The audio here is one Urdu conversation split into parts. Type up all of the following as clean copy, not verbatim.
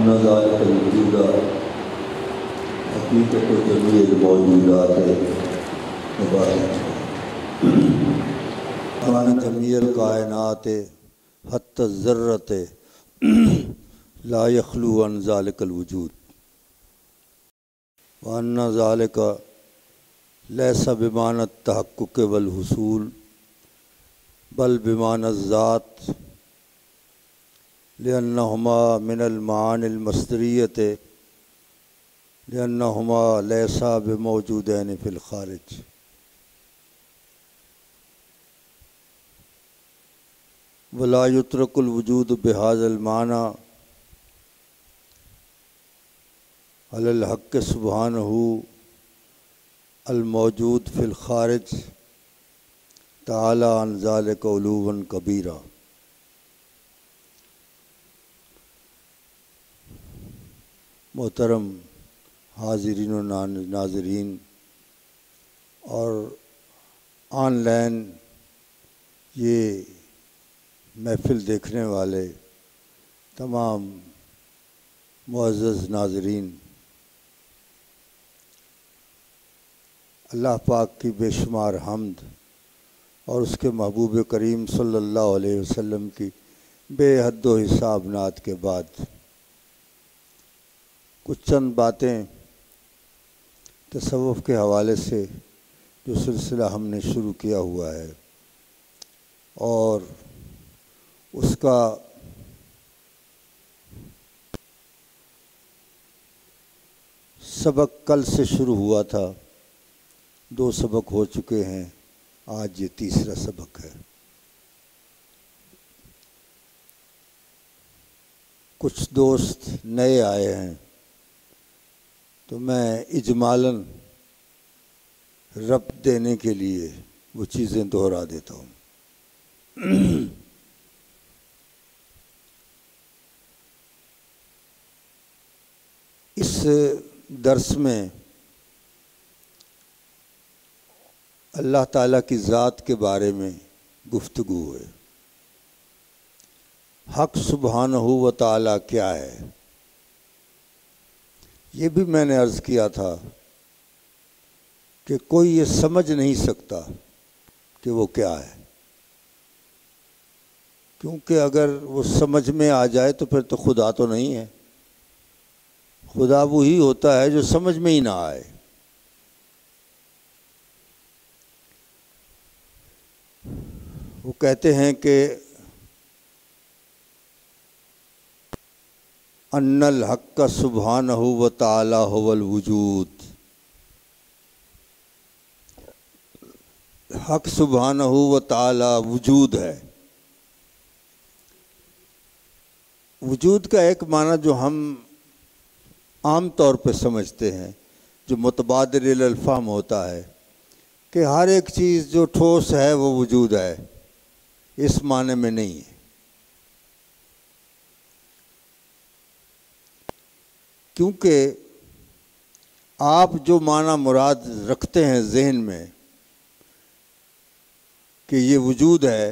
وأن ذلك الوجود حقیقت جمیع الموجودات وأن جمیع الکائنات حتی الذرۃ لا يخلو عن ذلك الوجود وأن ذلك ليس بمعنى التحقق والحصول بل بمعنى الذات لأنهما من المعاني المصدرية لأنهما ليسا بموجودين في الخارج. ولا يترك الوجود بهذا المعنى على الحق سبحانه الموجود في الخارج تعالى عن ذلك علوا كبيرا. محترم حاضرین و ناظرین اور آن لائن یہ محفل دیکھنے والے تمام معزز ناظرین، اللہ پاک کی بے شمار حمد اور اس کے محبوب کریم صلی اللہ علیہ وسلم کی بے حد و حساب نعت کے بعد کچھ چند باتیں تصوف کے حوالے سے جو سلسلہ ہم نے شروع کیا ہوا ہے اور اس کا سبق کل سے شروع ہوا تھا، 2 سبق ہو چکے ہیں، آج یہ تیسرا سبق ہے۔ کچھ دوست نئے آئے ہیں تو میں اجمالاً ربط دینے کے لیے وہ چیزیں دہرا دیتا ہوں۔ اس درس میں اللہ تعالیٰ کی ذات کے بارے میں گفتگو ہے۔ حق سبحانہ و تعالیٰ کیا ہے، یہ بھی میں نے عرض کیا تھا کہ کوئی یہ سمجھ نہیں سکتا کہ وہ کیا ہے، کیونکہ اگر وہ سمجھ میں آ جائے تو پھر تو خدا تو نہیں ہے۔ خدا وہی ہوتا ہے جو سمجھ میں ہی نہ آئے۔ وہ کہتے ہیں کہ ان الحق سبحانہ و تعالی هو الوجود، حق سبحانہ و تعالی وجود ہے۔ وجود کا ایک معنی جو ہم عام طور پہ سمجھتے ہیں، جو متبادر الفہم ہوتا ہے کہ ہر ایک چیز جو ٹھوس ہے وہ وجود ہے، اس معنی میں نہیں ہے۔ کیونکہ آپ جو معنی مراد رکھتے ہیں ذہن میں کہ یہ وجود ہے،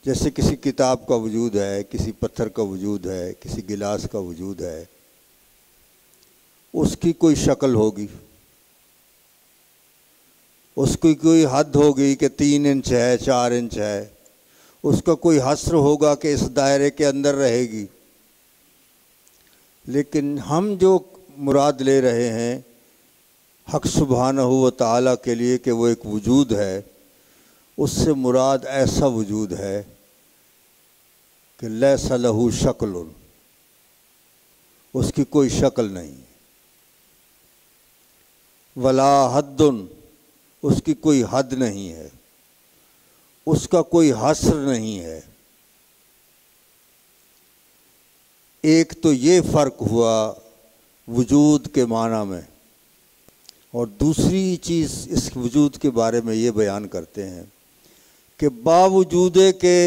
جیسے کسی کتاب کا وجود ہے، کسی پتھر کا وجود ہے، کسی گلاس کا وجود ہے، اس کی کوئی شکل ہوگی، اس کی کوئی حد ہوگی کہ 3 انچ ہے، 4 انچ ہے، اس کا کوئی حصر ہوگا کہ اس دائرے کے اندر رہے گی۔ لیکن ہم جو مراد لے رہے ہیں حق سبحانہ و تعالیٰ کے لیے کہ وہ ایک وجود ہے، اس سے مراد ایسا وجود ہے کہ لیس لہ شکل، اس کی کوئی شکل نہیں، ولا حد، اس کی کوئی حد نہیں ہے، اس کا کوئی حصر نہیں ہے۔ ایک تو یہ فرق ہوا وجود کے معنی میں، اور دوسری چیز اس وجود کے بارے میں یہ بیان کرتے ہیں کہ باوجود کہ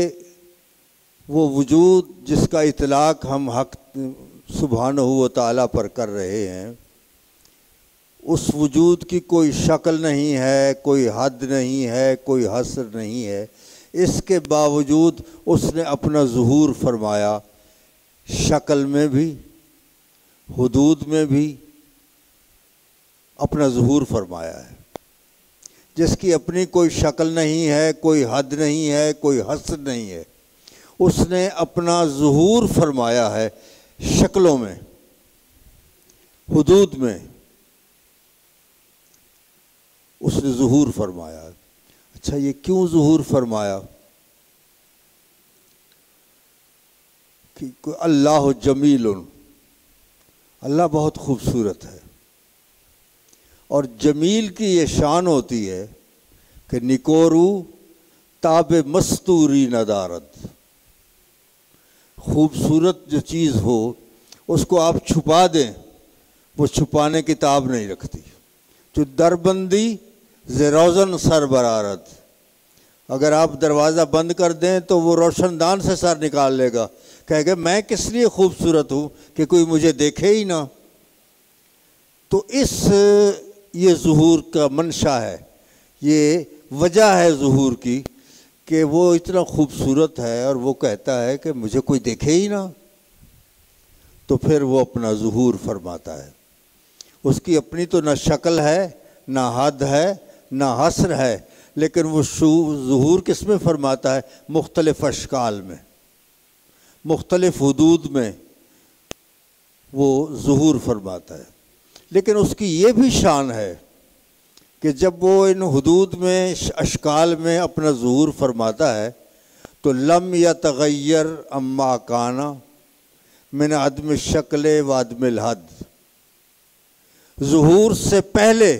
وہ وجود جس کا اطلاق ہم حق سبحانہ و تعالیٰ پر کر رہے ہیں، اس وجود کی کوئی شکل نہیں ہے، کوئی حد نہیں ہے، کوئی حصر نہیں ہے، اس کے باوجود اس نے اپنا ظہور فرمایا شکل میں بھی حدود میں بھی اپنا ظہور فرمایا ہے، جس کی اپنی کوئی شکل نہیں ہے، کوئی حد نہیں ہے، کوئی حصر نہیں ہے، اس نے اپنا ظہور فرمایا ہے شکلوں میں، حدود میں اس نے ظہور فرمایا ہے۔ اچھا، یہ کیوں ظہور فرمایا؟ کہ اللہ جمیل، اللہ بہت خوبصورت ہے، اور جمیل کی یہ شان ہوتی ہے کہ نکورو تاب مستوری ندارت، خوبصورت جو چیز ہو اس کو آپ چھپا دیں، وہ چھپانے کی تاب نہیں رکھتی۔ جو دربندی زروزن سر برارت، اگر آپ دروازہ بند کر دیں تو وہ روشن دان سے سر نکال لے گا، کہے گا میں کس لیے خوبصورت ہوں کہ کوئی مجھے دیکھے ہی نہ۔ تو یہ ظہور کا منشا ہے، یہ وجہ ہے ظہور کی کہ وہ اتنا خوبصورت ہے اور وہ کہتا ہے کہ مجھے کوئی دیکھے ہی نہ، تو پھر وہ اپنا ظہور فرماتا ہے۔ اس کی اپنی تو نہ شکل ہے، نہ حد ہے، نہ حصر ہے، لیکن وہ ظہور کس میں فرماتا ہے؟ مختلف اشکال میں، مختلف حدود میں وہ ظہور فرماتا ہے۔ لیکن اس کی یہ بھی شان ہے کہ جب وہ ان حدود میں اشکال میں اپنا ظہور فرماتا ہے تو لم یتغیر اما کانا من عدم شکل و عدم الحد، ظہور سے پہلے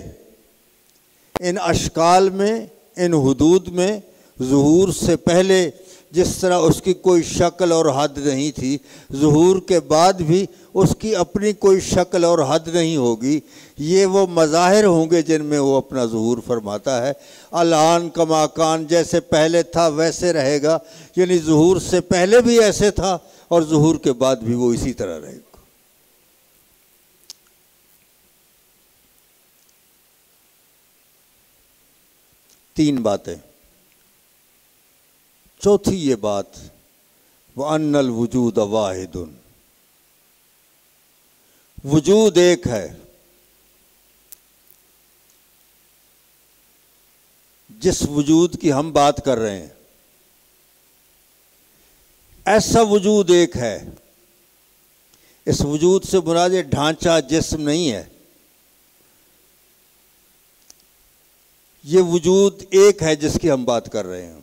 ان اشکال میں، ان حدود میں، ظہور سے پہلے جس طرح اس کی کوئی شکل اور حد نہیں تھی، ظہور کے بعد بھی اس کی اپنی کوئی شکل اور حد نہیں ہوگی۔ یہ وہ مظاہر ہوں گے جن میں وہ اپنا ظہور فرماتا ہے۔ الان کما کان، جیسے پہلے تھا ویسے رہے گا، یعنی ظہور سے پہلے بھی ایسے تھا اور ظہور کے بعد بھی وہ اسی طرح رہے گا۔ تین باتیں۔ چوتھی یہ بات، وَأَنَّ الْوُجُودَ وَاحِدٌ، وجود ایک ہے۔ جس وجود کی ہم بات کر رہے ہیں ایسا وجود ایک ہے۔ اس وجود سے مراد ڈھانچہ جسم نہیں ہے، یہ وجود ایک ہے جس کی ہم بات کر رہے ہیں۔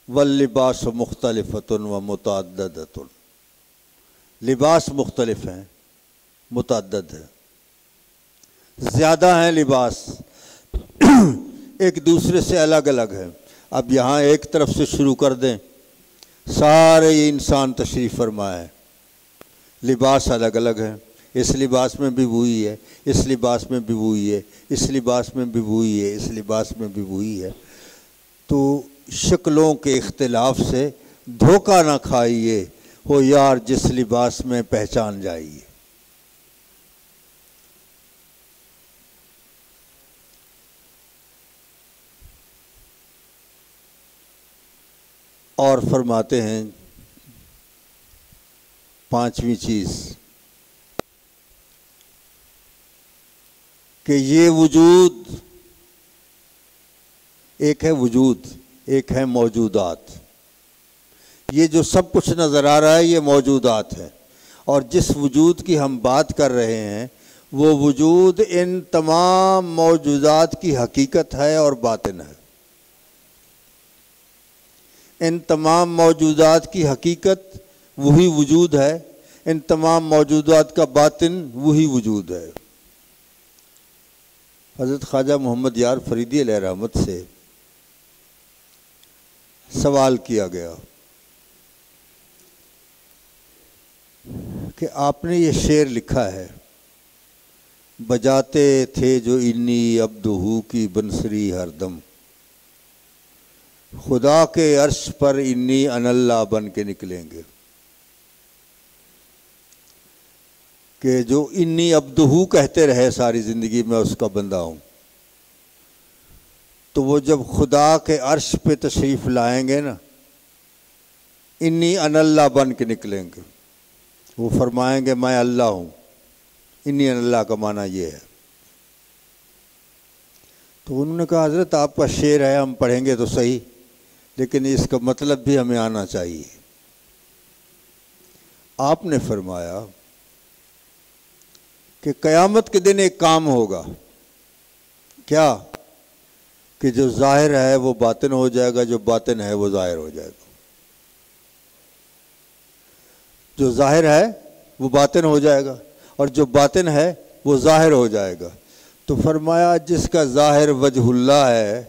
واللباس مختلفۃ ومتعددۃ، لباس مختلف ہیں، متعدد ہیں، زیادہ ہیں لباس، ایک دوسرے سے الگ الگ ہیں۔ اب یہاں ایک طرف سے شروع کر دیں، سارے یہ انسان تشریف فرما ہے، لباس الگ الگ ہیں، اس لباس میں بھی وہی ہے، اس لباس میں بھی وہی ہے، اس لباس میں بھی وہی ہے، اس لباس میں بھی وہی ہے۔ تو شکلوں کے اختلاف سے دھوکہ نہ کھائیے ہو یار، جس لباس میں پہچان جائیے۔ اور فرماتے ہیں پانچویں چیز کہ یہ وجود ایک ہے، وجود ایک ہے، موجودات، یہ جو سب کچھ نظر آ رہا ہے یہ موجودات ہے، اور جس وجود کی ہم بات کر رہے ہیں وہ وجود ان تمام موجودات کی حقیقت ہے اور باطن ہے۔ ان تمام موجودات کی حقیقت وہی وجود ہے، ان تمام موجودات کا باطن وہی وجود ہے۔ حضرت خواجہ محمد یار فریدی علیہ رحمت سے سوال کیا گیا کہ آپ نے یہ شعر لکھا ہے، بجاتے تھے جو انی عبدہو کی بنسری ہر دم، خدا کے عرش پر انی ان اللہ بن کے نکلیں گے، کہ جو انی عبدہو کہتے رہے ساری زندگی میں اس کا بندہ ہوں، تو وہ جب خدا کے عرش پہ تشریف لائیں گے نا، انی ان اللہ بن کے نکلیں گے، وہ فرمائیں گے میں اللہ ہوں. انی اللہ کا معنی یہ ہے. تو انہوں نے کہا حضرت آپ کا شعر ہے ہم پڑھیں گے تو صحیح، لیکن اس کا مطلب بھی ہمیں آنا چاہیے. آپ نے فرمایا کہ قیامت کے دن ایک کام ہوگا. کیا؟ کہ جو ظاہر ہے وہ باطن ہو جائے گا، جو باطن ہے وہ ظاہر ہو جائے گا. جو ظاہر ہے وہ باطن ہو جائے گا اور جو باطن ہے وہ ظاہر ہو جائے گا. تو فرمایا جس کا ظاہر وجہ اللہ ہے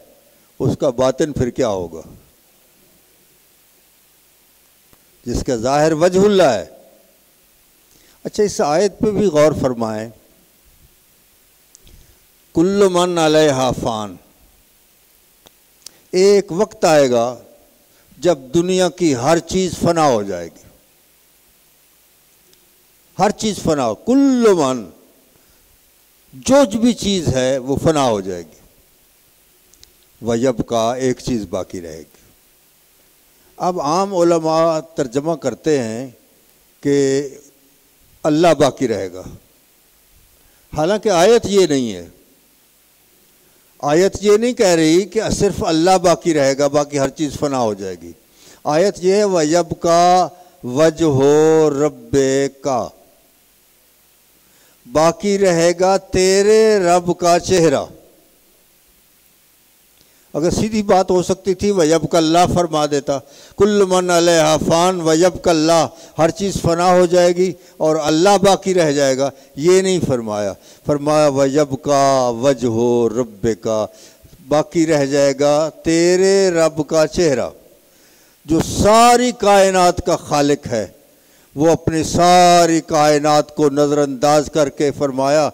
اس کا باطن پھر کیا ہوگا؟ جس کا ظاہر وجہ اللہ ہے. اچھا اس آیت پہ بھی غور فرمائیں. کل من علیہا فان. ایک وقت آئے گا جب دنیا کی ہر چیز فنا ہو جائے گی. ہر چیز فنا ہو. کل من، جو بھی چیز ہے وہ فنا ہو جائے گی. وَيَبْقَى، ایک چیز باقی رہے گی. اب عام علماء ترجمہ کرتے ہیں کہ اللہ باقی رہے گا. حالانکہ آیت یہ نہیں ہے. آیت یہ نہیں کہہ رہی کہ صرف اللہ باقی رہے گا باقی ہر چیز فنا ہو جائے گی. آیت یہ ہے وَيَبْقَى وَجْهُ رَبِّكَ، باقی رہے گا تیرے رب کا چہرہ. اگر سیدھی بات ہو سکتی تھی وَيَبْقَى اللہ فرما دیتا. کل من علیہا فان وَيَبْقَى اللہ، ہر چیز فنا ہو جائے گی اور اللہ باقی رہ جائے گا. یہ نہیں فرمایا. فرمایا وَيَبْقَى وَجْهُ رَبِّكَ، باقی رہ جائے گا تیرے رب کا چہرہ. جو ساری کائنات کا خالق ہے وہ اپنی ساری کائنات کو نظر انداز کر کے فرمایا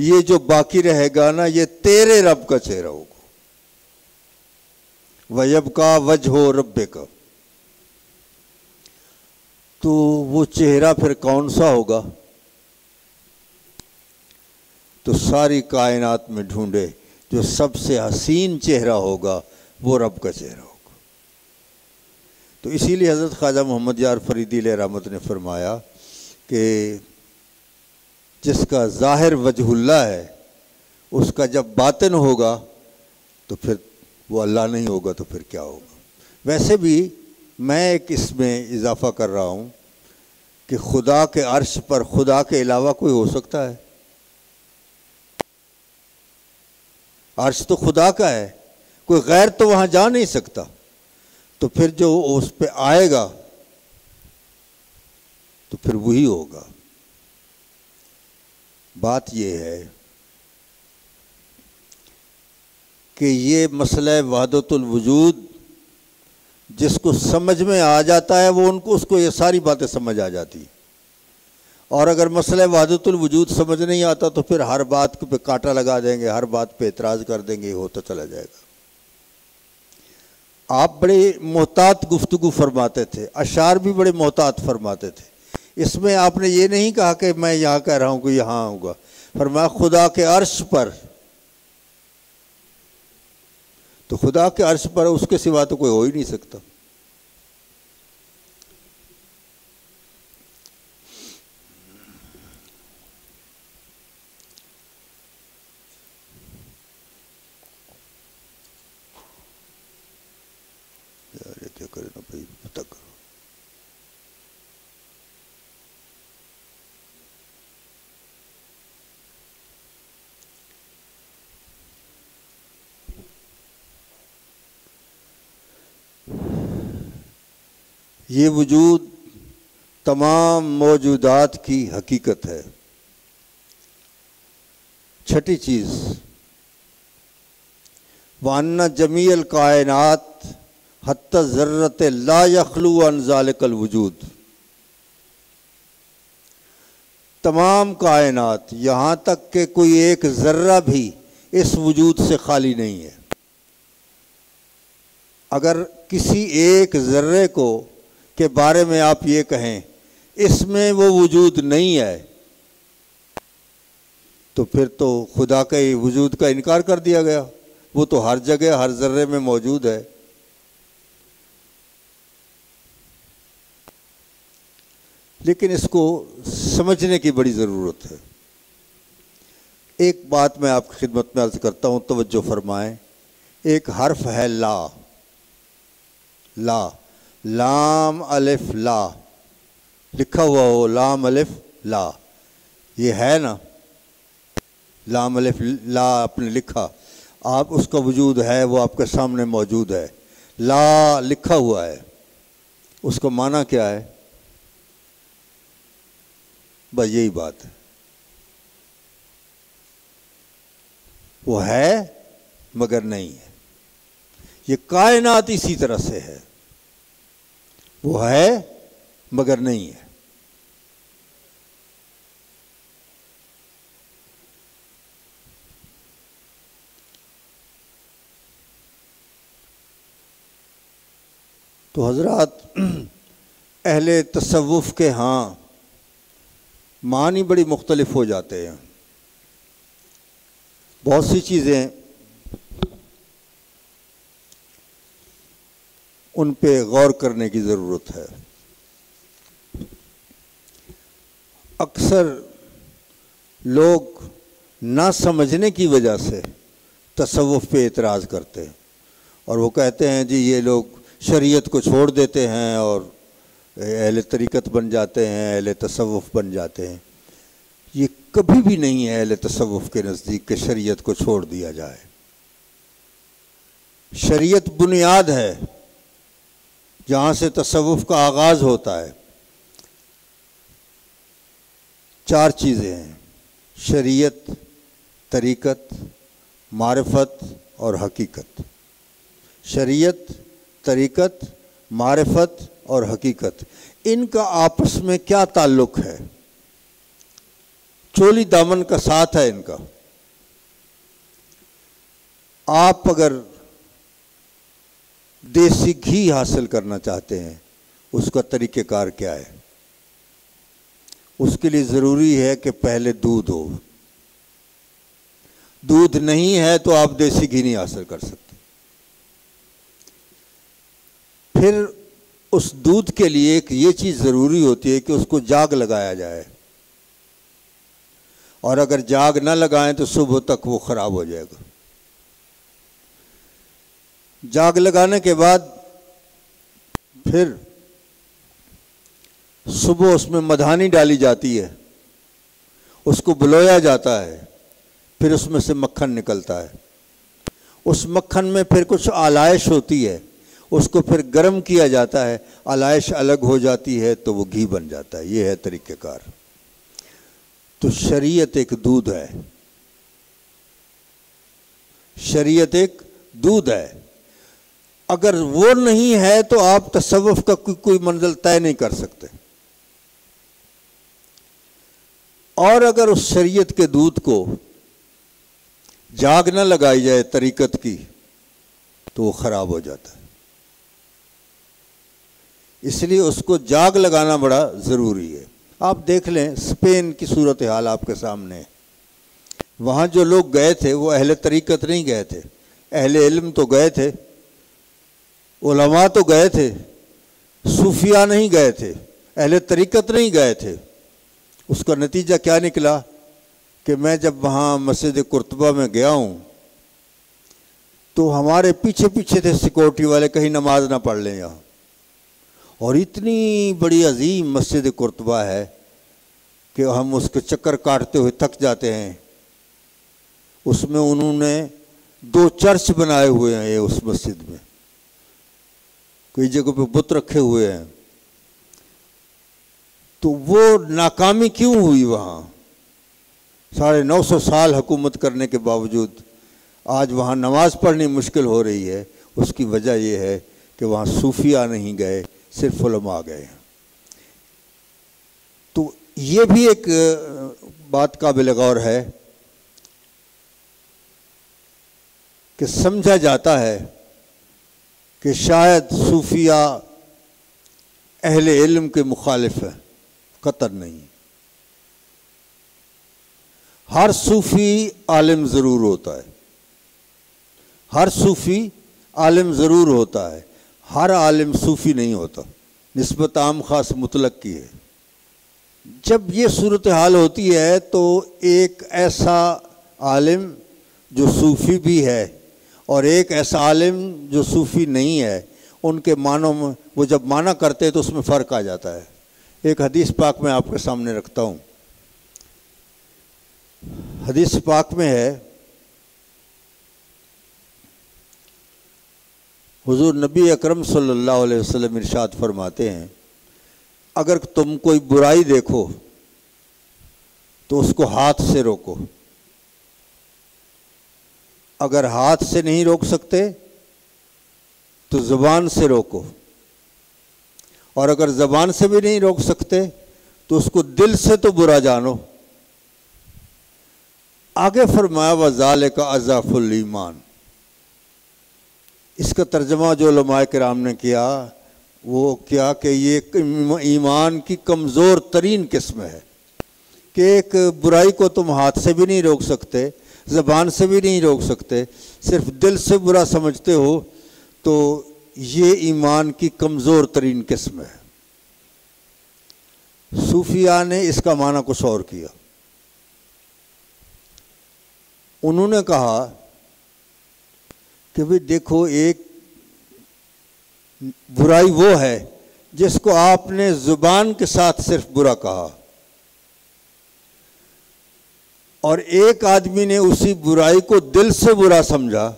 یہ جو باقی رہے گا نا یہ تیرے رب کا چہرہ ہوگا. وَيَبْقَى وَجْهُ رَبِّكَ. تو وہ چہرہ پھر کون سا ہوگا؟ تو ساری کائنات میں ڈھونڈے جو سب سے حسین چہرہ ہوگا وہ رب کا چہرہ ہوگا. تو اسی لیے حضرت خواجہ محمد یار فریدی علیہ رحمت نے فرمایا کہ جس کا ظاہر وجہ اللہ ہے اس کا جب باطن ہوگا تو پھر وہ اللہ نہیں ہوگا تو پھر کیا ہوگا. ویسے بھی میں ایک اس میں اضافہ کر رہا ہوں کہ خدا کے عرش پر خدا کے علاوہ کوئی ہو سکتا ہے؟ عرش تو خدا کا ہے، کوئی غیر تو وہاں جا نہیں سکتا. تو پھر جو اس پہ آئے گا تو پھر وہی ہوگا. بات یہ ہے کہ یہ مسئلہ وحدت الوجود جس کو سمجھ میں آ جاتا ہے وہ اس کو یہ ساری باتیں سمجھ آ جاتی. اور اگر مسئلہ وحدت الوجود سمجھ نہیں آتا تو پھر ہر بات پہ کانٹا لگا دیں گے، ہر بات پہ اعتراض کر دیں گے، یہ ہوتا چلا جائے گا. آپ بڑے محتاط گفتگو فرماتے تھے، اشعار بھی بڑے محتاط فرماتے تھے. اس میں آپ نے یہ نہیں کہا کہ میں یہاں کہہ رہا ہوں کہ یہاں ہوگا. فرمایا خدا کے عرش پر. تو خدا کے عرش پر اس کے سوا تو کوئی ہو ہی نہیں سکتا. یار یہ کیا کرے نا بھائی، پتہ کرو. یہ وجود تمام موجودات کی حقیقت ہے. چھٹی چیز وَأَنَّ جَمِيعَ الْكَائِنَاتِ حَتَّى الذَّرَّةَ لَا يَخْلُو عَنْ ذَلِكَ الْوُجُودِ. تمام کائنات یہاں تک کہ کوئی ایک ذرہ بھی اس وجود سے خالی نہیں ہے. اگر کسی ایک ذرے کو کے بارے میں آپ یہ کہیں اس میں وہ وجود نہیں ہے تو پھر تو خدا کے وجود کا انکار کر دیا گیا. وہ تو ہر جگہ ہر ذرے میں موجود ہے. لیکن اس کو سمجھنے کی بڑی ضرورت ہے۔ ایک بات میں آپ کی خدمت میں عرض کرتا ہوں، توجہ فرمائیں۔ ایک حرف ہے لا، لا، لام الف لا، لکھا ہوا ہو لام الف لا، یہ ہے نا، لام الف لا آپ نے لکھا، آپ اس کا وجود ہے، وہ آپ کے سامنے موجود ہے، لا لکھا ہوا ہے، اس کا معنی کیا ہے؟ بس یہی بات ہے، وہ ہے مگر نہیں ہے۔ یہ کائنات اسی طرح سے ہے، وہ ہے مگر نہیں ہے۔ تو حضرات، اہل تصوف کے ہاں معنی بڑی مختلف ہو جاتے ہیں۔ بہت سی چیزیں ان پہ غور کرنے کی ضرورت ہے۔ اکثر لوگ نہ سمجھنے کی وجہ سے تصوف پہ اعتراض کرتے ہیں، اور وہ کہتے ہیں جی یہ لوگ شریعت کو چھوڑ دیتے ہیں اور اہل طریقت بن جاتے ہیں، اہل تصوف بن جاتے ہیں۔ یہ کبھی بھی نہیں ہے اہل تصوف کے نزدیک کہ شریعت کو چھوڑ دیا جائے۔ شریعت بنیاد ہے جہاں سے تصوف کا آغاز ہوتا ہے۔ 4 چیزیں ہیں: شریعت، طریقت، معرفت اور حقیقت۔ شریعت، طریقت، معرفت اور حقیقت، ان کا آپس میں کیا تعلق ہے؟ چولی دامن کا ساتھ ہے ان کا۔ آپ اگر دیسی گھی حاصل کرنا چاہتے ہیں، اس کا طریقہ کار کیا ہے؟ اس کے لیے ضروری ہے کہ پہلے دودھ ہو۔ دودھ نہیں ہے تو آپ دیسی گھی نہیں حاصل کر سکتے۔ پھر اس دودھ کے لیے ایک یہ چیز ضروری ہوتی ہے کہ اس کو جاگ لگایا جائے، اور اگر جاگ نہ لگائیں تو صبح تک وہ خراب ہو جائے گا۔ جاگ لگانے کے بعد پھر صبح اس میں مدھانی ڈالی جاتی ہے، اس کو بلویا جاتا ہے، پھر اس میں سے مکھن نکلتا ہے۔ اس مکھن میں پھر کچھ آلائش ہوتی ہے، اس کو پھر گرم کیا جاتا ہے، آلائش الگ ہو جاتی ہے تو وہ گھی بن جاتا ہے۔ یہ ہے طریقہ کار۔ تو شریعت ایک دودھ ہے، شریعت ایک دودھ ہے۔ اگر وہ نہیں ہے تو آپ تصوف کا کوئی منزل طے نہیں کر سکتے۔ اور اگر اس شریعت کے دودھ کو جاگ نہ لگائی جائے طریقت کی تو وہ خراب ہو جاتا ہے۔ اس لیے اس کو جاگ لگانا بڑا ضروری ہے۔ آپ دیکھ لیں اسپین کی صورتحال آپ کے سامنے ہے۔ وہاں جو لوگ گئے تھے وہ اہل طریقت نہیں گئے تھے، اہل علم تو گئے تھے، علماء تو گئے تھے، صوفیاء نہیں گئے تھے، اہل طریقت نہیں گئے تھے۔ اس کا نتیجہ کیا نکلا کہ میں جب وہاں مسجد قرطبہ میں گیا ہوں تو ہمارے پیچھے پیچھے تھے سیکورٹی والے، کہیں نماز نہ پڑھ لیں یہاں۔ اور اتنی بڑی عظیم مسجد قرطبہ ہے کہ ہم اس کے چکر کاٹتے ہوئے تھک جاتے ہیں۔ اس میں انہوں نے 2 چرچ بنائے ہوئے ہیں، اس مسجد میں کئی جگہ پہ بت رکھے ہوئے ہیں۔ تو وہ ناکامی کیوں ہوئی وہاں؟ 950 سال حکومت کرنے کے باوجود آج وہاں نماز پڑھنی مشکل ہو رہی ہے۔ اس کی وجہ یہ ہے کہ وہاں صوفیاء نہیں گئے، صرف علماء گئے۔ تو یہ بھی ایک بات قابل غور ہے کہ سمجھا جاتا ہے کہ شاید صوفیاء اہل علم کے مخالف ہیں، قطعاً نہیں۔ ہر صوفی عالم ضرور ہوتا ہے، ہر صوفی عالم ضرور ہوتا ہے، ہر عالم صوفی نہیں ہوتا۔ نسبت عام خاص مطلق کی ہے۔ جب یہ صورتحال ہوتی ہے تو ایک ایسا عالم جو صوفی بھی ہے اور ایک ایسا عالم جو صوفی نہیں ہے، ان کے معنوں میں وہ جب معنی کرتے تو اس میں فرق آ جاتا ہے۔ ایک حدیث پاک میں آپ کے سامنے رکھتا ہوں۔ حدیث پاک میں ہے، حضور نبی اکرم صلی اللہ علیہ وسلم ارشاد فرماتے ہیں، اگر تم کوئی برائی دیکھو تو اس کو ہاتھ سے روکو، اگر ہاتھ سے نہیں روک سکتے تو زبان سے روکو، اور اگر زبان سے بھی نہیں روک سکتے تو اس کو دل سے تو برا جانو۔ آگے فرمایا وَذَلِكَ أَضْعَفُ الْإِيمَانِ۔ اس کا ترجمہ جو علماء کرام نے کیا وہ کیا کہ یہ ایمان کی کمزور ترین قسم ہے کہ ایک برائی کو تم ہاتھ سے بھی نہیں روک سکتے، زبان سے بھی نہیں روک سکتے، صرف دل سے برا سمجھتے ہو، تو یہ ایمان کی کمزور ترین قسم ہے۔ صوفیاء نے اس کا معنی کچھ اور کیا۔ انہوں نے کہا کہ بھئی دیکھو، ایک برائی وہ ہے جس کو آپ نے زبان کے ساتھ صرف برا کہا، اور ایک آدمی نے اسی برائی کو دل سے برا سمجھا،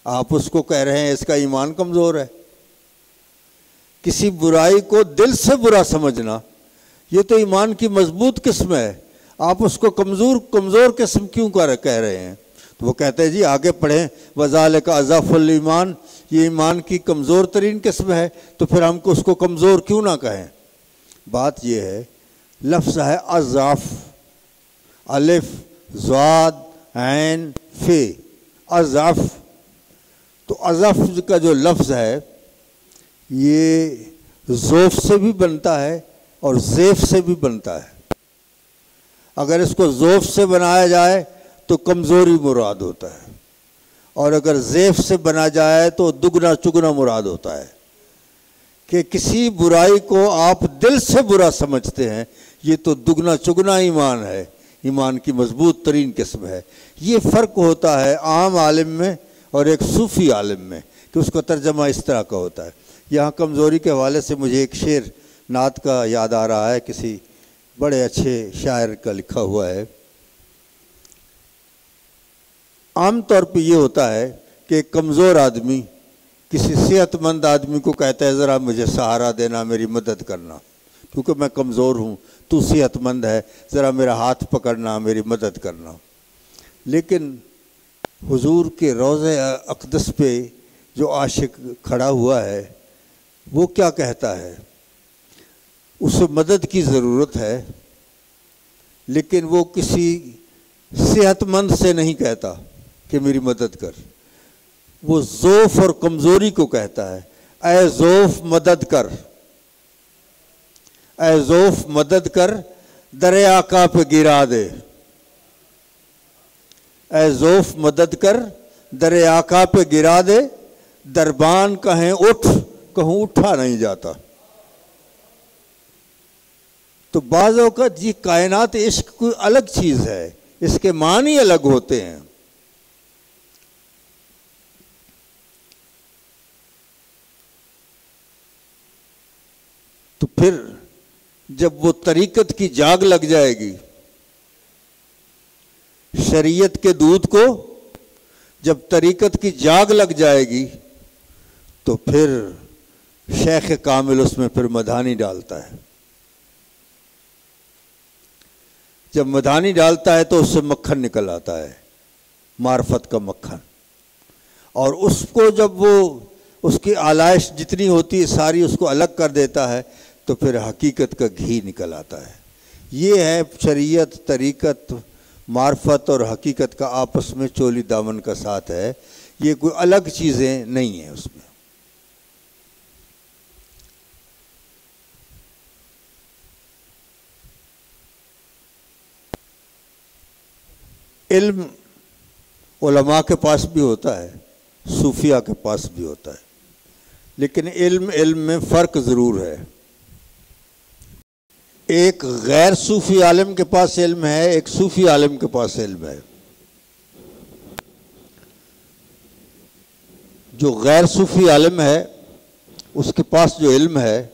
آپ اس کو کہہ رہے ہیں اس کا ایمان کمزور ہے۔ کسی برائی کو دل سے برا سمجھنا یہ تو ایمان کی مضبوط قسم ہے، آپ اس کو کمزور قسم کیوں کہہ رہے ہیں؟ تو وہ کہتے ہیں جی آگے پڑھیں، وَذَلِكَ أَضْعَفُ الْإِيمَانِ، یہ ایمان کی کمزور ترین قسم ہے، تو پھر ہم کو اس کو کمزور کیوں نہ کہیں؟ بات یہ ہے، لفظ ہے اضعف، الف ضاد عین فے، اضعف۔ تو اضعف کا جو لفظ ہے یہ ضوف سے بھی بنتا ہے اور زیف سے بھی بنتا ہے۔ اگر اس کو ضوف سے بنایا جائے تو کمزوری مراد ہوتا ہے، اور اگر زیف سے بنا جائے تو دگنا چگنا مراد ہوتا ہے کہ کسی برائی کو آپ دل سے برا سمجھتے ہیں، یہ تو دگنا چگنا ایمان ہے، ایمان کی مضبوط ترین قسم ہے۔ یہ فرق ہوتا ہے عام عالم میں اور ایک صوفی عالم میں کہ اس کا ترجمہ اس طرح کا ہوتا ہے۔ یہاں کمزوری کے حوالے سے مجھے ایک شعر نعت کا یاد آ رہا ہے، کسی بڑے اچھے شاعر کا لکھا ہوا ہے۔ عام طور پہ یہ ہوتا ہے کہ ایک کمزور آدمی کسی صحت مند آدمی کو کہتا ہے ذرا مجھے سہارا دینا، میری مدد کرنا، کیونکہ میں کمزور ہوں، تو صحت مند ہے، ذرا میرا ہاتھ پکڑنا، میری مدد کرنا۔ لیکن حضور کے روضہ اقدس پہ جو عاشق کھڑا ہوا ہے وہ کیا کہتا ہے؟ اسے مدد کی ضرورت ہے، لیکن وہ کسی صحت مند سے نہیں کہتا کہ میری مدد کر، وہ ضعف اور کمزوری کو کہتا ہے، اے ضعف مدد کر، اے ضعف مدد کر، در آقا پہ گرا دے، اے ضعف مدد کر، در آقا پہ گرا دے، دربان کہیں اٹھ، کہوں اٹھا نہیں جاتا۔ تو بعض اوقات یہ کائنات عشق کوئی الگ چیز ہے، اس کے معنی الگ ہوتے ہیں۔ تو پھر جب وہ طریقت کی جاگ لگ جائے گی، شریعت کے دودھ کو جب طریقت کی جاگ لگ جائے گی تو پھر شیخ کامل اس میں پھر مدھانی ڈالتا ہے۔ جب مدھانی ڈالتا ہے تو اس سے مکھن نکل آتا ہے، معرفت کا مکھن، اور اس کو جب وہ اس کی آلائش جتنی ہوتی ہے ساری اس کو الگ کر دیتا ہے تو پھر حقیقت کا گھی نکل آتا ہے۔ یہ ہے شریعت، طریقت، معرفت اور حقیقت کا آپس میں چولی دامن کا ساتھ ہے، یہ کوئی الگ چیزیں نہیں ہیں اس میں۔ علم علماء کے پاس بھی ہوتا ہے، صوفیاء کے پاس بھی ہوتا ہے، لیکن علم میں فرق ضرور ہے۔ ایک غیر صوفی عالم کے پاس علم ہے، ایک صوفی عالم کے پاس علم ہے۔ جو غیر صوفی عالم ہے اس کے پاس جو علم ہے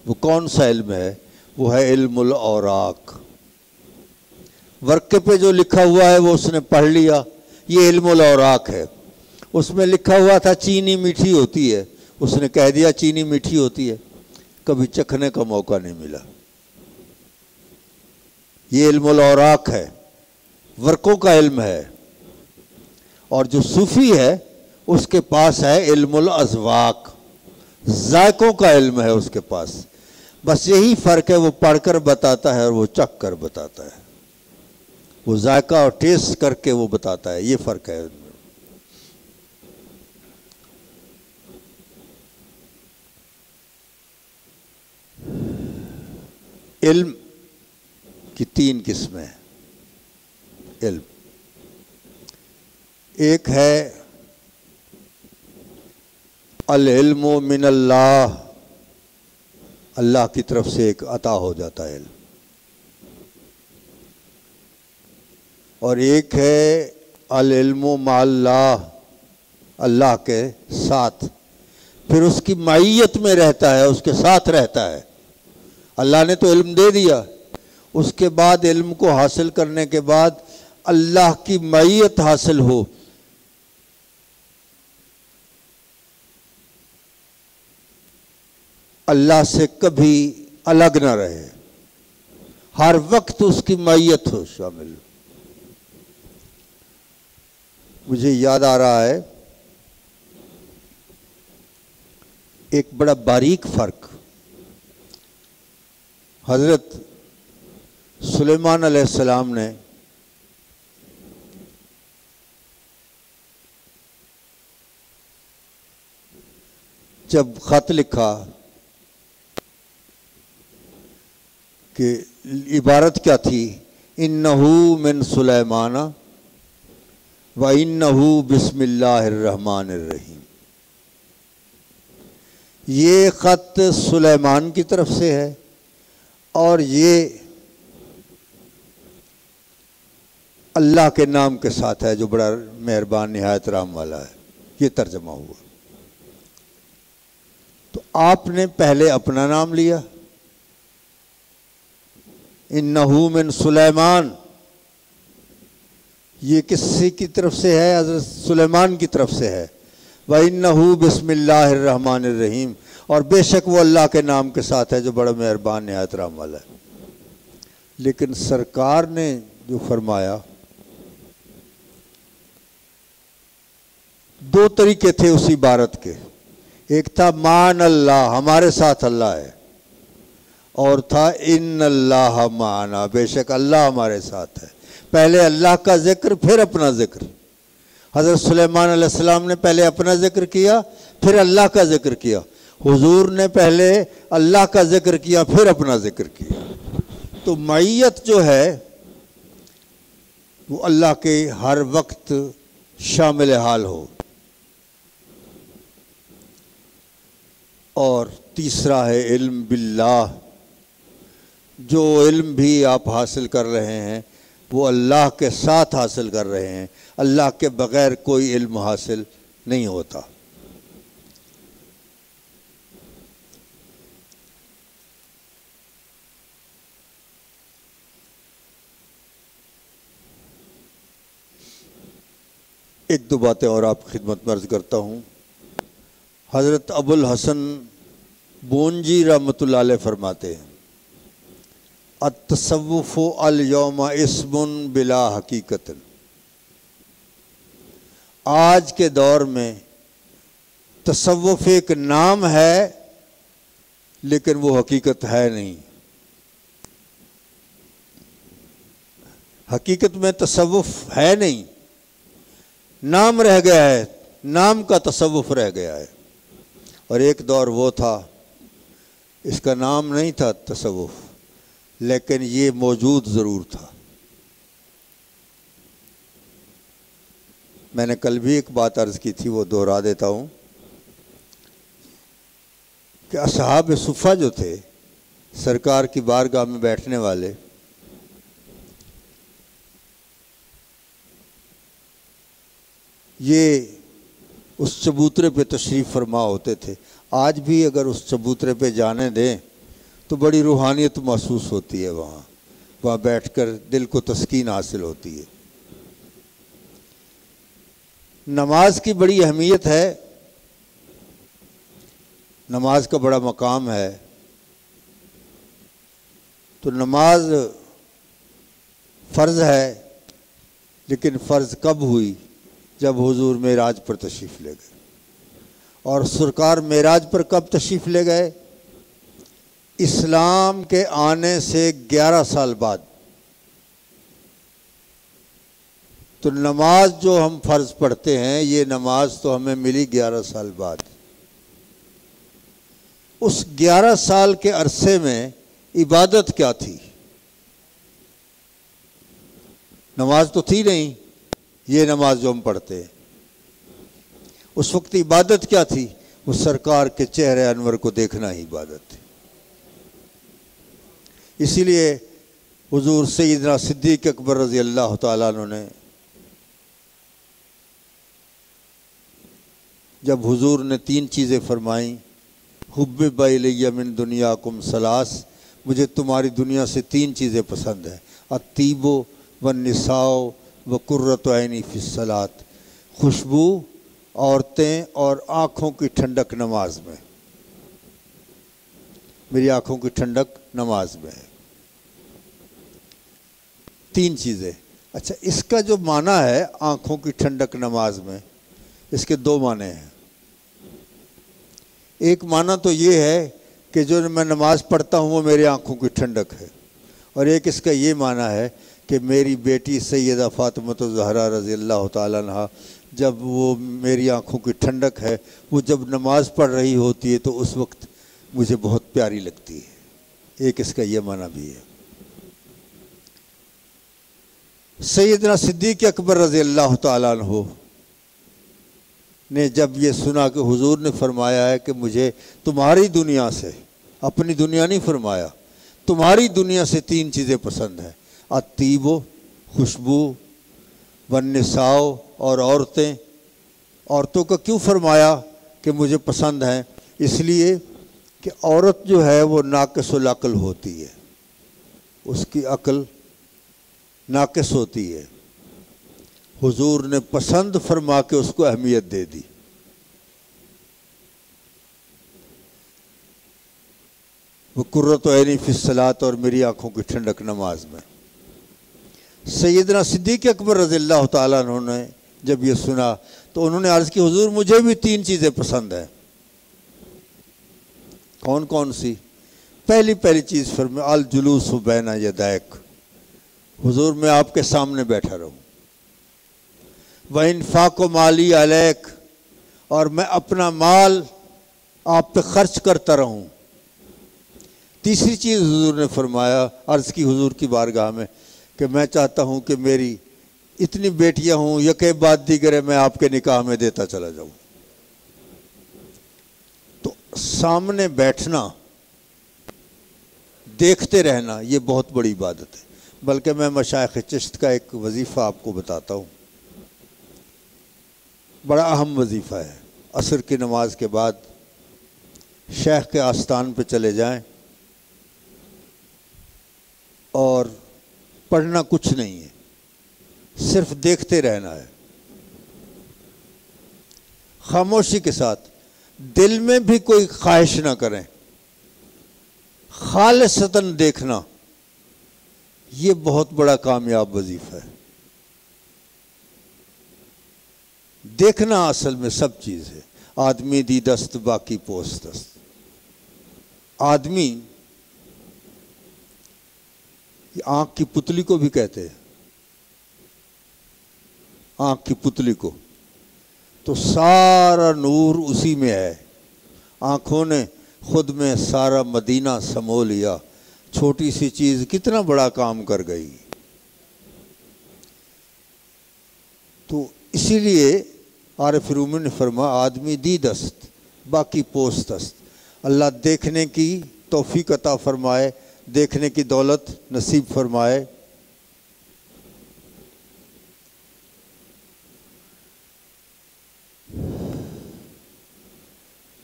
وہ کون سا علم ہے؟ وہ ہے علم الاوراق۔ ورقے پہ جو لکھا ہوا ہے وہ اس نے پڑھ لیا، یہ علم الاوراق ہے۔ اس میں لکھا ہوا تھا چینی میٹھی ہوتی ہے، اس نے کہہ دیا چینی میٹھی ہوتی ہے، کبھی چکھنے کا موقع نہیں ملا۔ یہ علم الاوراق ہے، ورقوں کا علم ہے۔ اور جو صوفی ہے اس کے پاس ہے علم الاذواق، ذائقوں کا علم ہے اس کے پاس۔ بس یہی فرق ہے، وہ پڑھ کر بتاتا ہے اور وہ چکھ کر بتاتا ہے، وہ ذائقہ اور ٹیسٹ کر کے وہ بتاتا ہے، یہ فرق ہے۔ علم کی تین قسمیں ہیں۔ علم ایک ہے العلم من اللہ، اللہ کی طرف سے ایک عطا ہو جاتا ہے علم، اور ایک ہے العلم مع اللہ، اللہ کے ساتھ، پھر اس کی معیت میں رہتا ہے، اس کے ساتھ رہتا ہے۔ اللہ نے تو علم دے دیا، اس کے بعد علم کو حاصل کرنے کے بعد اللہ کی معیت حاصل ہو۔ اللہ سے کبھی الگ نہ رہے، ہر وقت اس کی معیت ہو شامل۔ مجھے یاد آ رہا ہے ایک بڑا باریک فرق، حضرت سلیمان علیہ السلام نے جب خط لکھا کہ عبارت کیا تھی، اِنَّهُ مِن سُلَيْمَانَ وَإِنَّهُ بِسْمِ اللَّهِ الرَّحْمَنِ الرَّحِيمِ، یہ خط سلیمان کی طرف سے ہے اور یہ اللہ کے نام کے ساتھ ہے جو بڑا مہربان نہایت رحم والا ہے، یہ ترجمہ ہوا۔ تو آپ نے پہلے اپنا نام لیا، اِنَّهُ مِن سلیمان، یہ کسی کی طرف سے ہے؟ حضرت سلیمان کی طرف سے ہے۔ وَإِنَّهُ بِسْمِ اللَّهِ الرَّحْمَنِ الرَّحِيمِ، اور بے شک وہ اللہ کے نام کے ساتھ ہے جو بڑا مہربان نہایت رحم والا ہے۔ لیکن سرکار نے جو فرمایا، دو طریقے تھے اس عبارت کے، ایک تھا مان اللہ، ہمارے ساتھ اللہ ہے، اور تھا ان اللہ معنا، بے شک اللہ ہمارے ساتھ ہے۔ پہلے اللہ کا ذکر پھر اپنا ذکر۔ حضرت سلیمان علیہ السلام نے پہلے اپنا ذکر کیا پھر اللہ کا ذکر کیا، حضور نے پہلے اللہ کا ذکر کیا پھر اپنا ذکر کیا۔ تو معیت جو ہے وہ اللہ کے ہر وقت شامل حال ہو۔ اور تیسرا ہے علم باللہ، جو علم بھی آپ حاصل کر رہے ہیں وہ اللہ کے ساتھ حاصل کر رہے ہیں، اللہ کے بغیر کوئی علم حاصل نہیں ہوتا۔ ایک دو باتیں اور آپ کی خدمت میں عرض کرتا ہوں۔ حضرت ابو الحسن بونجی رحمۃ اللہ علیہ فرماتے ہیں، التصوف اليوم اسم بلا حقیقت، آج کے دور میں تصوف ایک نام ہے لیکن وہ حقیقت ہے نہیں۔ حقیقت میں تصوف ہے نہیں، نام رہ گیا ہے، نام کا تصوف رہ گیا ہے۔ اور ایک دور وہ تھا اس کا نام نہیں تھا تصوف، لیکن یہ موجود ضرور تھا۔ میں نے کل بھی ایک بات عرض کی تھی، وہ دہرا دیتا ہوں کہ اصحاب صفہ جو تھے سرکار کی بارگاہ میں بیٹھنے والے یہ اس چبوترے پہ تشریف فرما ہوتے تھے. آج بھی اگر اس چبوترے پہ جانے دیں تو بڑی روحانیت محسوس ہوتی ہے. وہاں بیٹھ کر دل کو تسکین حاصل ہوتی ہے. نماز کی بڑی اہمیت ہے، نماز کا بڑا مقام ہے. تو نماز فرض ہے، لیکن فرض کب ہوئی؟ جب حضور معراج پر تشریف لے گئے. اور سرکار معراج پر کب تشریف لے گئے؟ اسلام کے آنے سے 11 سال بعد. تو نماز جو ہم فرض پڑھتے ہیں، یہ نماز تو ہمیں ملی 11 سال بعد. اس 11 سال کے عرصے میں عبادت کیا تھی؟ نماز تو تھی نہیں. یہ نماز جو ہم پڑھتے ہیں، اس وقت عبادت کیا تھی؟ وہ سرکار کے چہرے انور کو دیکھنا ہی عبادت تھی. اسی لیے حضور سیدنا صدیق اکبر رضی اللہ تعالیٰ عنہ نے جب حضور نے 3 چیزیں فرمائیں، حبب الی من دنیاکم ثلاث، مجھے تمہاری دنیا سے 3 چیزیں پسند ہیں، الطیب والنساء وقرۃ عینی فی الصلاۃ، خوشبو، عورتیں اور آنکھوں کی ٹھنڈک نماز میں. میری آنکھوں کی ٹھنڈک نماز میں ہے. 3 چیزیں. اچھا، اس کا جو معنی ہے آنکھوں کی ٹھنڈک نماز میں، اس کے 2 معنی ہیں. ایک معنی تو یہ ہے کہ جو میں نماز پڑھتا ہوں وہ میری آنکھوں کی ٹھنڈک ہے، اور ایک اس کا یہ معنی ہے کہ میری بیٹی سیدہ فاطمہ الزہرا رضی اللہ تعالیٰ عنہ جب وہ میری آنکھوں کی ٹھنڈک ہے، وہ جب نماز پڑھ رہی ہوتی ہے تو اس وقت مجھے بہت پیاری لگتی ہے. ایک اس کا یہ معنی بھی ہے. سیدنا صدیق اکبر رضی اللہ تعالیٰ عنہ نے جب یہ سنا کہ حضور نے فرمایا ہے کہ مجھے تمہاری دنیا سے، اپنی دنیا نہیں فرمایا، تمہاری دنیا سے 3 چیزیں پسند ہیں، الطیب، خوشبو، والنساء اور عورتیں. عورتوں کا کیوں فرمایا کہ مجھے پسند ہیں؟ اس لیے کہ عورت جو ہے وہ ناقص العقل ہوتی ہے، اس کی عقل ناقص ہوتی ہے. حضور نے پسند فرما کے اس کو اہمیت دے دی. وہ قرۃ عینی فی الصلاۃ، اور میری آنکھوں کی ٹھنڈک نماز میں. سیدنا صدیق اکبر رضی اللہ تعالیٰ عنہ نے جب یہ سنا تو انہوں نے عرض کی، حضور مجھے بھی 3 چیزیں پسند ہیں. کون کون سی؟ پہلی چیز فرمایا الجلوس بین یدیک، حضور میں آپ کے سامنے بیٹھا رہوں. وَإِنفَاقُ مَالِي عَلَيْكَ، اور میں اپنا مال آپ پہ خرچ کرتا رہوں. تیسری چیز حضور نے فرمایا، عرض کی حضور کی بارگاہ میں کہ میں چاہتا ہوں کہ میری اتنی بیٹیاں ہوں، یکے بعد دیگر میں آپ کے نکاح میں دیتا چلا جاؤں. تو سامنے بیٹھنا، دیکھتے رہنا، یہ بہت بڑی عبادت ہے. بلکہ میں مشائخ چشت کا ایک وظیفہ آپ کو بتاتا ہوں، بڑا اہم وظیفہ ہے. عصر کی نماز کے بعد شیخ کے آستان پہ چلے جائیں اور پڑھنا کچھ نہیں ہے، صرف دیکھتے رہنا ہے خاموشی کے ساتھ. دل میں بھی کوئی خواہش نہ کریں، خالصتاً دیکھنا، یہ بہت بڑا کامیاب وظیفہ ہے. دیکھنا اصل میں سب چیز ہے. آدمی دی دست باقی پوست دست. آدمی آنکھ کی پتلی کو بھی کہتے ہیں، آنکھ کی پتلی کو، تو سارا نور اسی میں ہے. آنکھوں نے خود میں سارا مدینہ سمو لیا. چھوٹی سی چیز کتنا بڑا کام کر گئی. تو اسی لیے عارف رومی نے فرمایا آدمی دی دست باقی پوست است. اللہ دیکھنے کی توفیق عطا فرمائے، دیکھنے کی دولت نصیب فرمائے۔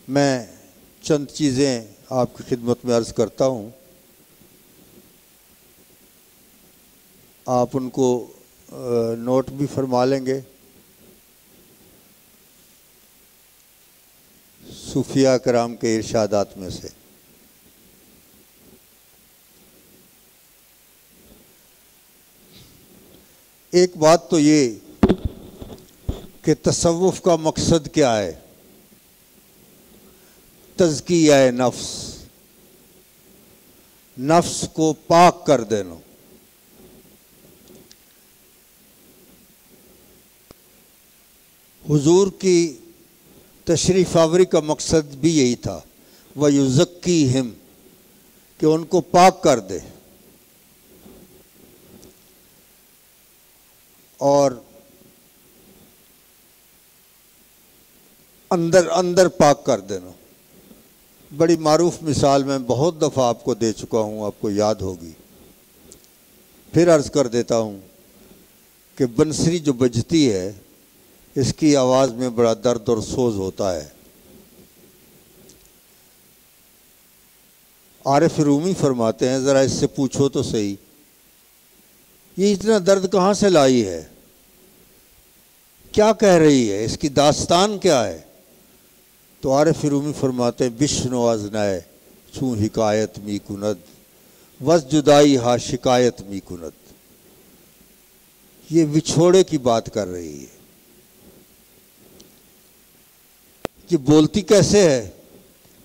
میں چند چیزیں آپ کی خدمت میں عرض کرتا ہوں، آپ ان کو نوٹ بھی فرما لیں گے۔ صوفیاء کرام کے ارشادات میں سے ایک بات تو یہ کہ تصوف کا مقصد کیا ہے؟ تزکیہ نفس، نفس کو پاک کر دینا۔ حضور کی تشریف آوری کا مقصد بھی یہی تھا، وَيُزَكِّيهِمْ، کہ ان کو پاک کر دے اور اندر پاک کر دینا۔ بڑی معروف مثال میں بہت دفعہ آپ کو دے چکا ہوں، آپ کو یاد ہوگی، پھر عرض کر دیتا ہوں کہ بنسری جو بجتی ہے اس کی آواز میں بڑا درد اور سوز ہوتا ہے۔ عارف رومی فرماتے ہیں، ذرا اس سے پوچھو تو صحیح، یہ اتنا درد کہاں سے لائی ہے؟ کیا کہہ رہی ہے؟ اس کی داستان کیا ہے؟ تو عارف رومی فرماتے ہیں، بشنو از نئے چوں حکایت می کند، وز جدائی ہا شکایت می کند۔ یہ وچھوڑے کی بات کر رہی ہے۔ یہ بولتی کیسے ہے؟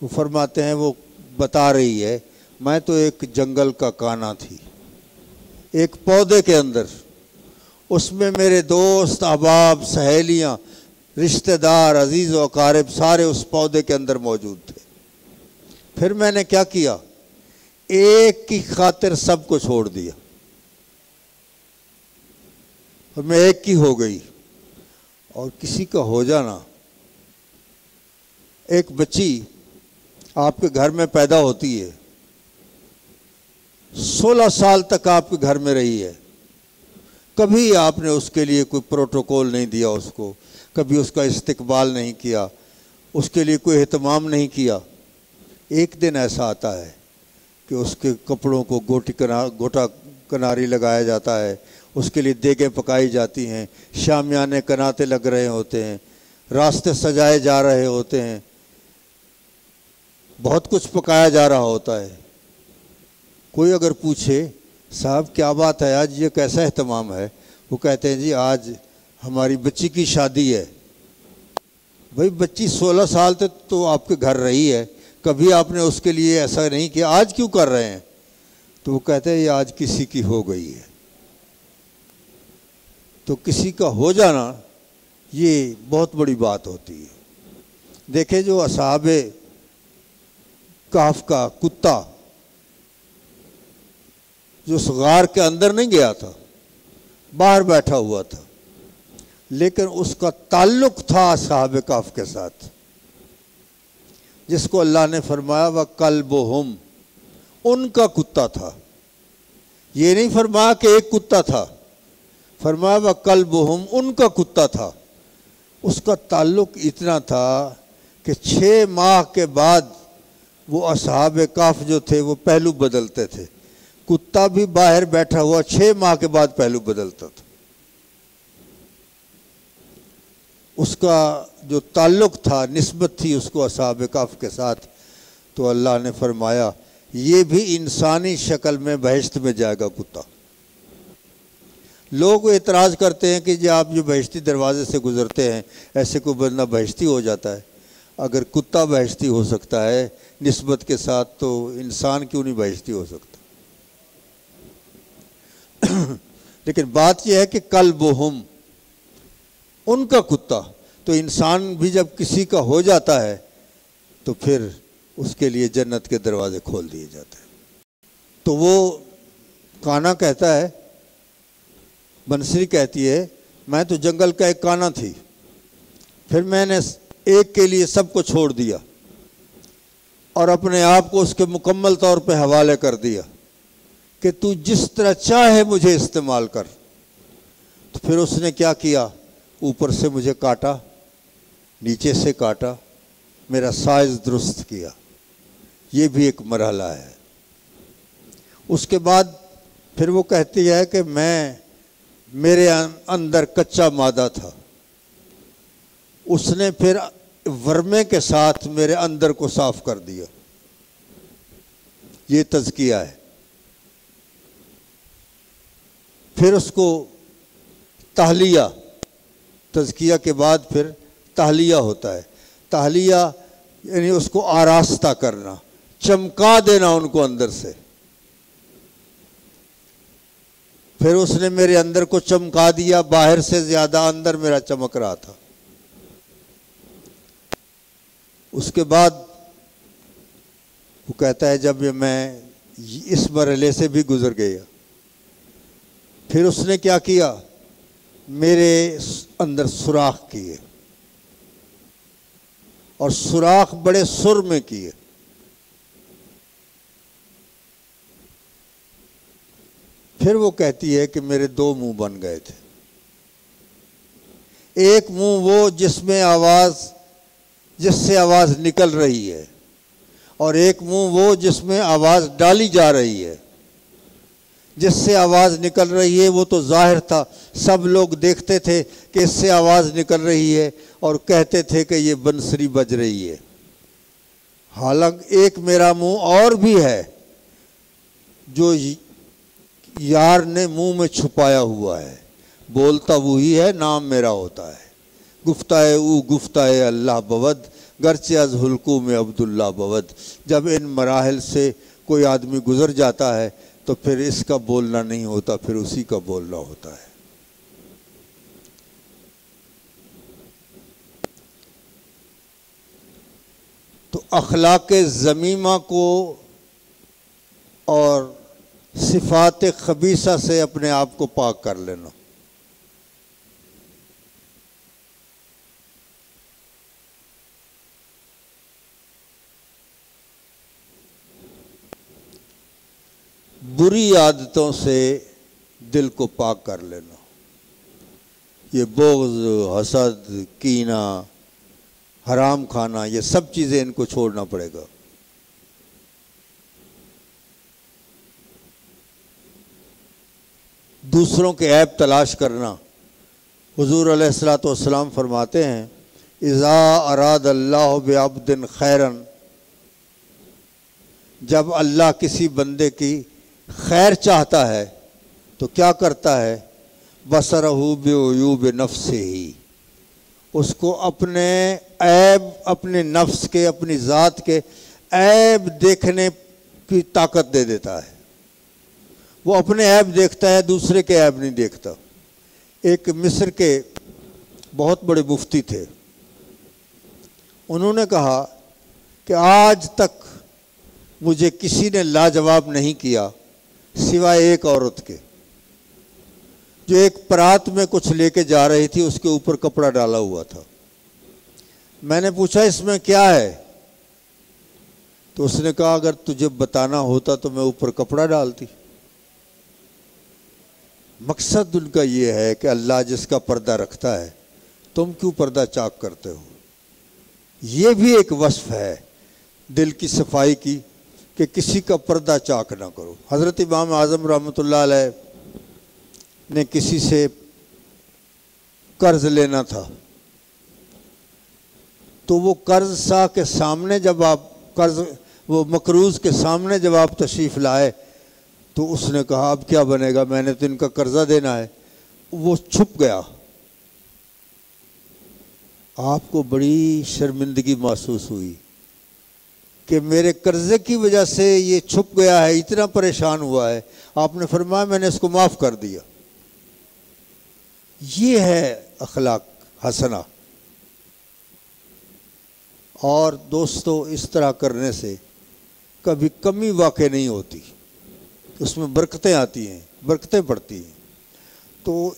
وہ فرماتے ہیں، وہ بتا رہی ہے، میں تو ایک جنگل کا کانا تھی، ایک پودے کے اندر، اس میں میرے دوست، احباب، سہیلیاں، رشتہ دار، عزیز و اقارب سارے اس پودے کے اندر موجود تھے۔ پھر میں نے کیا کیا؟ ایک کی خاطر سب کو چھوڑ دیا اور میں ایک کی ہو گئی۔ اور کسی کا ہو جانا، ایک بچی آپ کے گھر میں پیدا ہوتی ہے، 16 سال تک آپ کے گھر میں رہی ہے، کبھی آپ نے اس کے لیے کوئی پروٹوکول نہیں دیا، اس کو کبھی اس کا استقبال نہیں کیا، اس کے لیے کوئی اہتمام نہیں کیا۔ ایک دن ایسا آتا ہے کہ اس کے کپڑوں کو گوٹا کناری لگایا جاتا ہے، اس کے لیے دیگیں پکائی جاتی ہیں، شامیانے کناتے لگ رہے ہوتے ہیں، راستے سجائے جا رہے ہوتے ہیں، بہت کچھ پکایا جا رہا ہوتا ہے۔ کوئی اگر پوچھے، صاحب کیا بات ہے آج، یہ کیسا اہتمام ہے؟ وہ کہتے ہیں، جی آج ہماری بچی کی شادی ہے۔ بھئی بچی 16 سال تک تو آپ کے گھر رہی ہے، کبھی آپ نے اس کے لیے ایسا نہیں کیا، آج کیوں کر رہے ہیں؟ تو وہ کہتے ہیں، یہ آج کسی کی ہو گئی ہے۔ تو کسی کا ہو جانا یہ بہت بڑی بات ہوتی ہے۔ دیکھیں جو اصحاب کہف کا کتا جو اس غار کے اندر نہیں گیا تھا، باہر بیٹھا ہوا تھا، لیکن اس کا تعلق تھا اصحاب کہف کے ساتھ، جس کو اللہ نے فرمایا وَقَلْبُهُمْ، ان کا کتا تھا۔ یہ نہیں فرمایا کہ ایک کتا تھا، فرمایا وَقَلْبُهُمْ، ان کا کتا تھا۔ اس کا تعلق اتنا تھا کہ 6 ماہ کے بعد وہ اصحاب کہف جو تھے وہ پہلو بدلتے تھے۔ کتا بھی باہر بیٹھا ہوا 6 ماہ کے بعد پہلو بدلتا تھا۔ اس کا جو تعلق تھا، نسبت تھی اس کو اصحاب کہف کے ساتھ، تو اللہ نے فرمایا یہ بھی انسانی شکل میں بہشت میں جائے گا کتا۔ لوگ اعتراض کرتے ہیں کہ جی آپ جو بہشتی دروازے سے گزرتے ہیں ایسے کوئی بندہ بہشتی ہو جاتا ہے؟ اگر کتا بہشتی ہو سکتا ہے نسبت کے ساتھ، تو انسان کیوں نہیں بہشتی ہو سکتا؟ لیکن بات یہ ہے کہ قلبہم، ان کا کتا، تو انسان بھی جب کسی کا ہو جاتا ہے تو پھر اس کے لیے جنت کے دروازے کھول دیے جاتے ہیں۔ تو وہ کانا کہتا ہے، بنسری کہتی ہے، میں تو جنگل کا ایک کانا تھی، پھر میں نے ایک کے لیے سب کو چھوڑ دیا۔ اور اپنے آپ کو اس کے مکمل طور پہ حوالے کر دیا کہ تو جس طرح چاہے مجھے استعمال کر. تو پھر اس نے کیا کیا؟ اوپر سے مجھے کاٹا، نیچے سے کاٹا، میرا سائز درست کیا. یہ بھی ایک مرحلہ ہے. اس کے بعد پھر وہ کہتی ہے کہ میرے اندر کچا مادہ تھا، اس نے پھر ورمے کے ساتھ میرے اندر کو صاف کر دیا. یہ تزکیہ ہے. پھر اس کو تحلیہ، تزکیہ کے بعد پھر تحلیہ ہوتا ہے. تحلیہ یعنی اس کو آراستہ کرنا، چمکا دینا ان کو اندر سے. پھر اس نے میرے اندر کو چمکا دیا، باہر سے زیادہ اندر میرا چمک رہا تھا. اس کے بعد وہ کہتا ہے جب میں اس مرحلے سے بھی گزر گیا، پھر اس نے کیا کیا؟ میرے اندر سوراخ کیے، اور سوراخ بڑے سر میں کیے. پھر وہ کہتی ہے کہ میرے 2 منہ بن گئے تھے. ایک منہ وہ جس سے آواز نکل رہی ہے، اور ایک منہ وہ جس میں آواز ڈالی جا رہی ہے. جس سے آواز نکل رہی ہے وہ تو ظاہر تھا، سب لوگ دیکھتے تھے کہ اس سے آواز نکل رہی ہے اور کہتے تھے کہ یہ بنسری بج رہی ہے. حالانکہ ایک میرا منہ اور بھی ہے جو یار نے منہ میں چھپایا ہوا ہے. بولتا وہی ہے، نام میرا ہوتا ہے. گفتہ او گفتہ اللہ بود، گرچہ از حلقوم عبداللہ بود. جب ان مراحل سے کوئی آدمی گزر جاتا ہے تو پھر اس کا بولنا نہیں ہوتا، پھر اسی کا بولنا ہوتا ہے. تو اخلاق ذمیمہ کو اور صفات خبیثہ سے اپنے آپ کو پاک کر لینا. بری عادتوں سے دل کو پاک کر لینا. یہ بغض، حسد، کینہ، حرام کھانا، یہ سب چیزیں ان کو چھوڑنا پڑے گا. دوسروں کے عیب تلاش کرنا. حضور علیہ الصلوۃ والسلام فرماتے ہیں اذا اراد اللہ بعبد خیرا، جب اللہ کسی بندے کی خیر چاہتا ہے تو کیا کرتا ہے؟ بصرہ بعیوب نفسہ، اس کو اپنے عیب، اپنے نفس کے، اپنی ذات کے عیب دیکھنے کی طاقت دے دیتا ہے. وہ اپنے عیب دیکھتا ہے، دوسرے کے عیب نہیں دیکھتا. ایک مصر کے بہت بڑے مفتی تھے، انہوں نے کہا کہ آج تک مجھے کسی نے لاجواب نہیں کیا سوائے ایک عورت کے، جو ایک پرات میں کچھ لے کے جا رہی تھی، اس کے اوپر کپڑا ڈالا ہوا تھا. میں نے پوچھا اس میں کیا ہے؟ تو اس نے کہا اگر تجھے بتانا ہوتا تو میں اوپر کپڑا ڈالتی. مقصد ان کا یہ ہے کہ اللہ جس کا پردہ رکھتا ہے تم کیوں پردہ چاک کرتے ہو. یہ بھی ایک وصف ہے دل کی صفائی کی کہ کسی کا پردہ چاک نہ کرو. حضرت امام اعظم رحمۃ اللہ علیہ نے کسی سے قرض لینا تھا، تو وہ قرض سا کے سامنے جب آپ وہ مقروض کے سامنے جب آپ تشریف لائے تو اس نے کہا اب کیا بنے گا، میں نے تو ان کا قرضہ دینا ہے. وہ چھپ گیا. آپ کو بڑی شرمندگی محسوس ہوئی کہ میرے قرضے کی وجہ سے یہ چھپ گیا ہے، اتنا پریشان ہوا ہے. آپ نے فرمایا میں نے اس کو معاف کر دیا. یہ ہے اخلاق حسنہ. اور دوستو اس طرح کرنے سے کبھی کمی واقع نہیں ہوتی، اس میں برکتیں آتی ہیں، برکتیں پڑتی ہیں. تو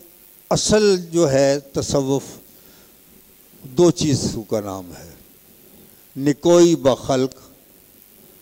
اصل جو ہے تصوف 2 چیزوں کا نام ہے، نکوئی بخلق